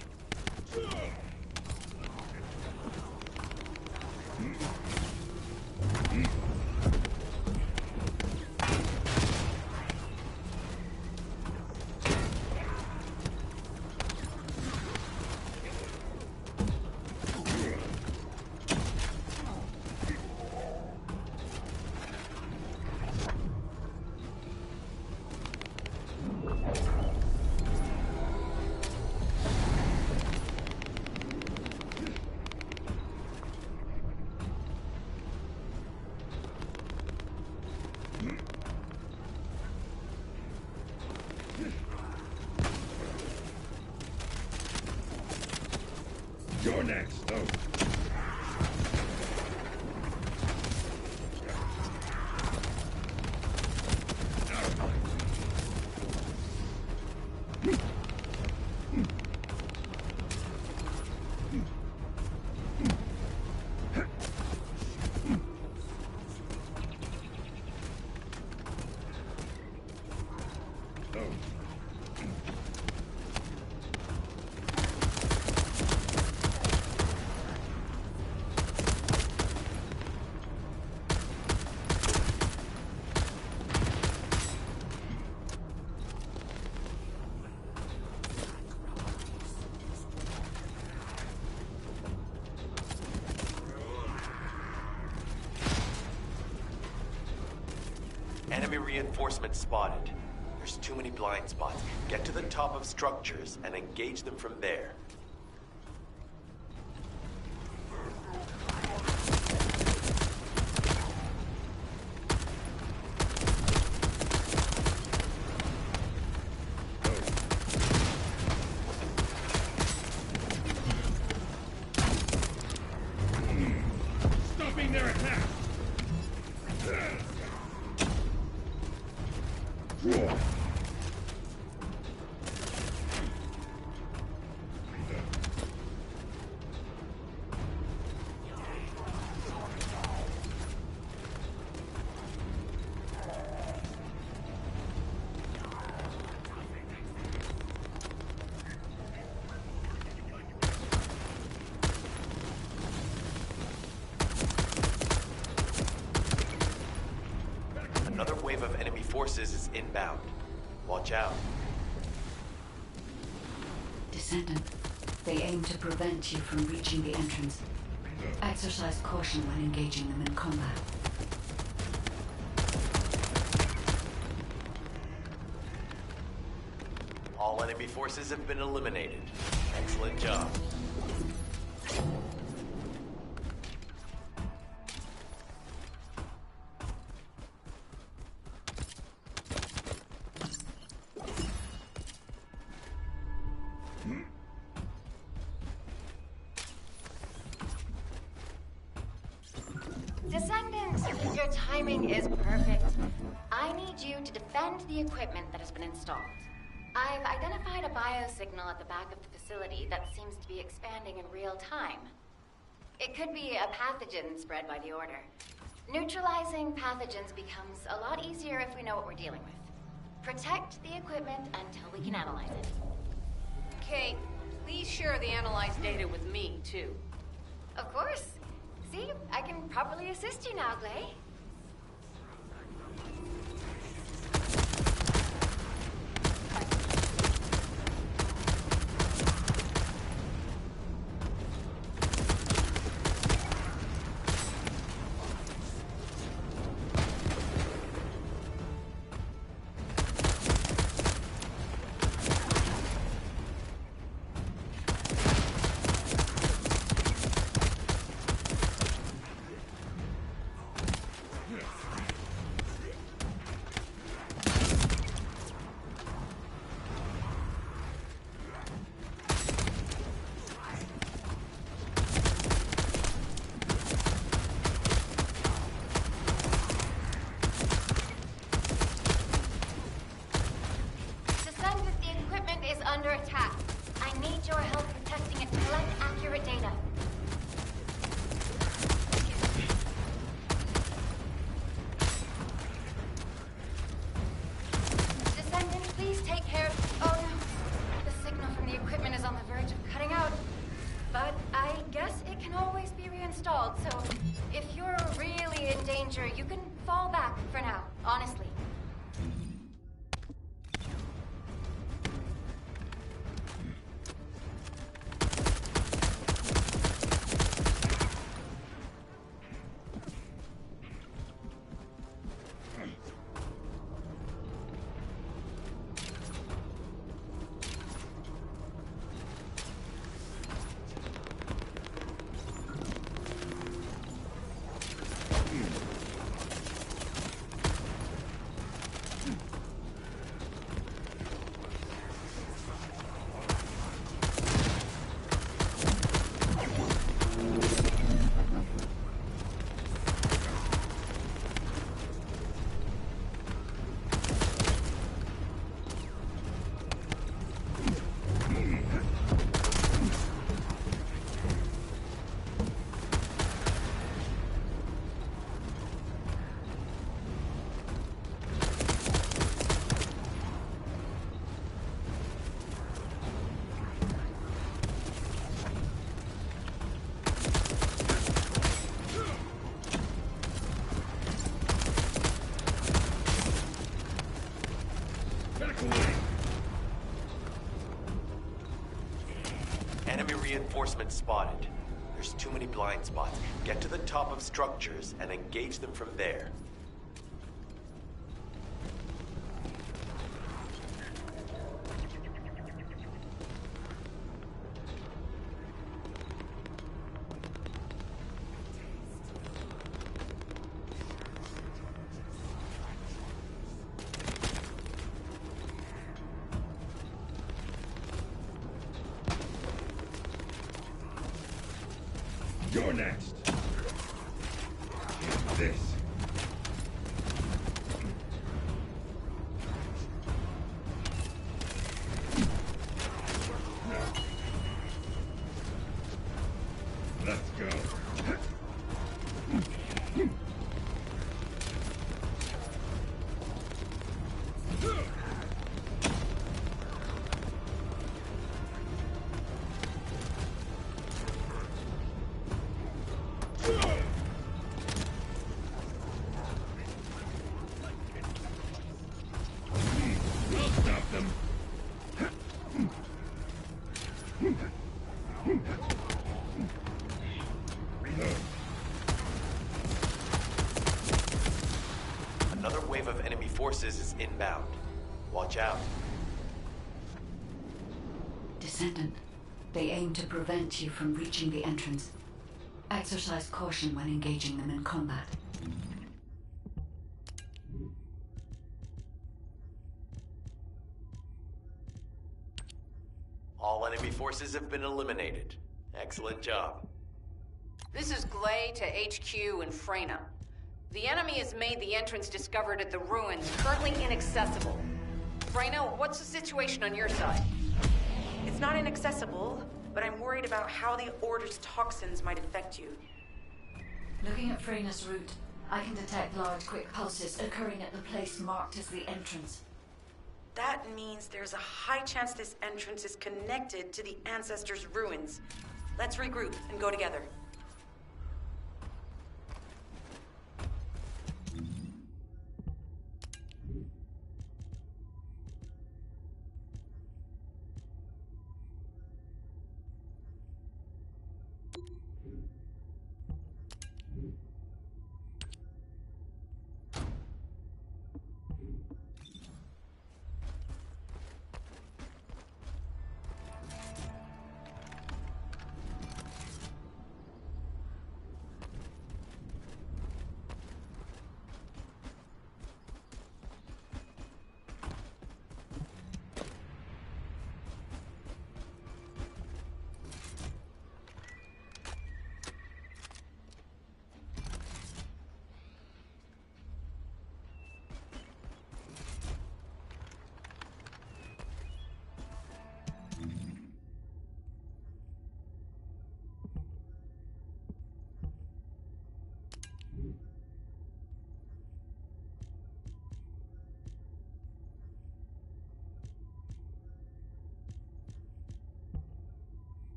You're next. Oh. Enemy reinforcements spotted. There's too many blind spots. Get to the top of structures and engage them from there. Stopping their attack. Another wave of enemy forces is inbound. Watch out. Descendant, they aim to prevent you from reaching the entrance. Exercise caution when engaging them in combat. All enemy forces have been eliminated. Excellent job. Descendant, your timing is perfect. I need you to defend the equipment that has been installed. I've identified a biosignal at the back of the facility that seems to be expanding in real time. It could be a pathogen spread by the Order. Neutralizing pathogens becomes a lot easier if we know what we're dealing with. Protect the equipment until we can analyze it. Kate, please share the analyzed data with me, too. Of course. See, I can properly assist you now, Glay. Under attack. I need your help protecting it to collect accurate data. Descendant, please take care. Oh no. The signal from the equipment is on the verge of cutting out. But I guess it can always be reinstalled, so if you're really in danger, you can fall back for now, honestly. Enemy reinforcements spotted. There's too many blind spots. Get to the top of structures and engage them from there. You're next. This. Let's go. Stop them. Reload. Another wave of enemy forces is inbound. Watch out. Descendant, they aim to prevent you from reaching the entrance. Exercise caution when engaging them in combat. All enemy forces have been eliminated. Excellent job. This is Glay to HQ in Freyna. The enemy has made the entrance discovered at the ruins currently inaccessible. Freyna, what's the situation on your side? It's not inaccessible, but I'm worried about how the Order's toxins might affect you. Looking at Freyna's route, I can detect large quick pulses occurring at the place marked as the entrance. That means there's a high chance this entrance is connected to the Ancestors' ruins. Let's regroup and go together.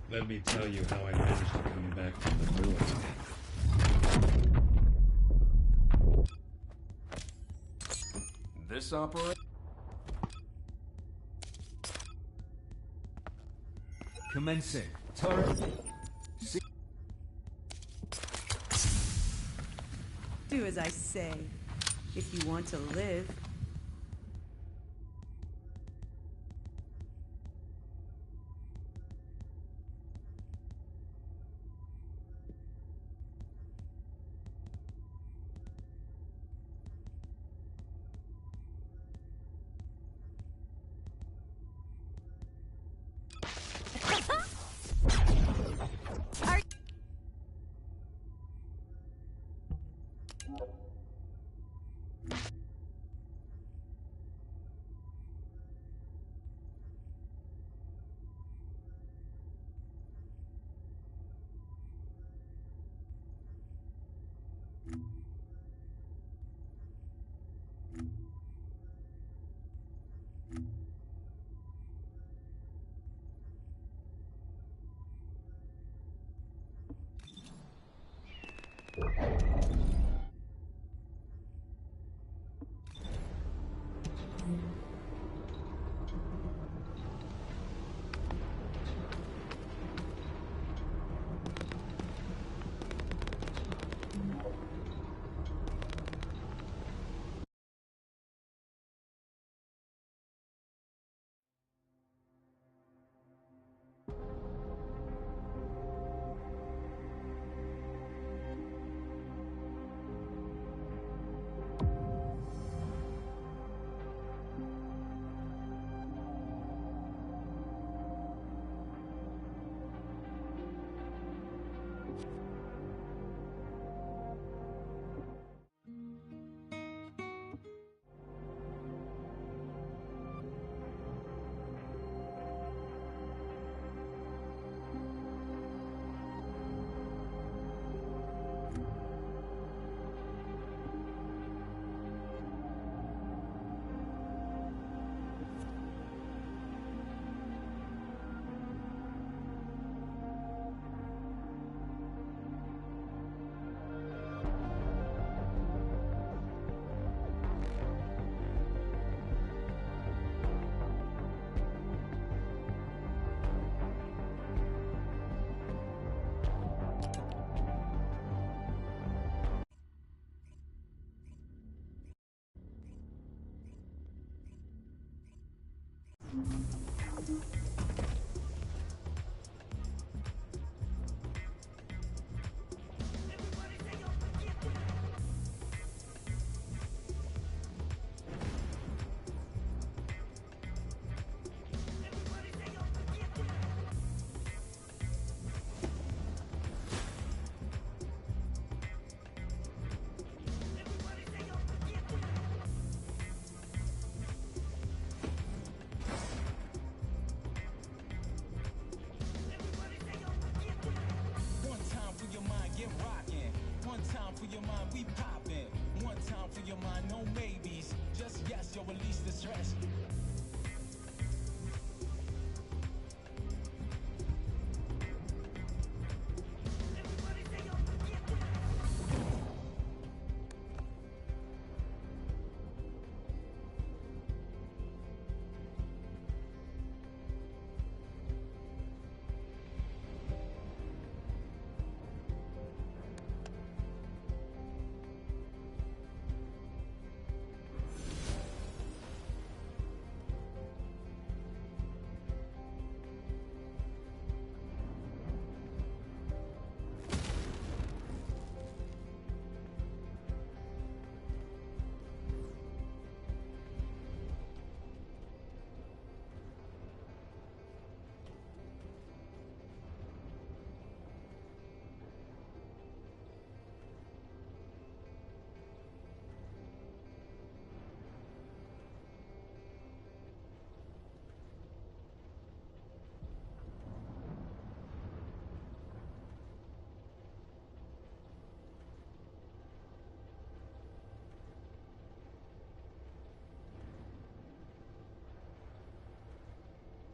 Let me tell you how I managed to come back from the ruins. This operation? Commencing. Turret. Do as I say, if you want to live. One time for your mind, no maybes. Just yes, yo, release the stress.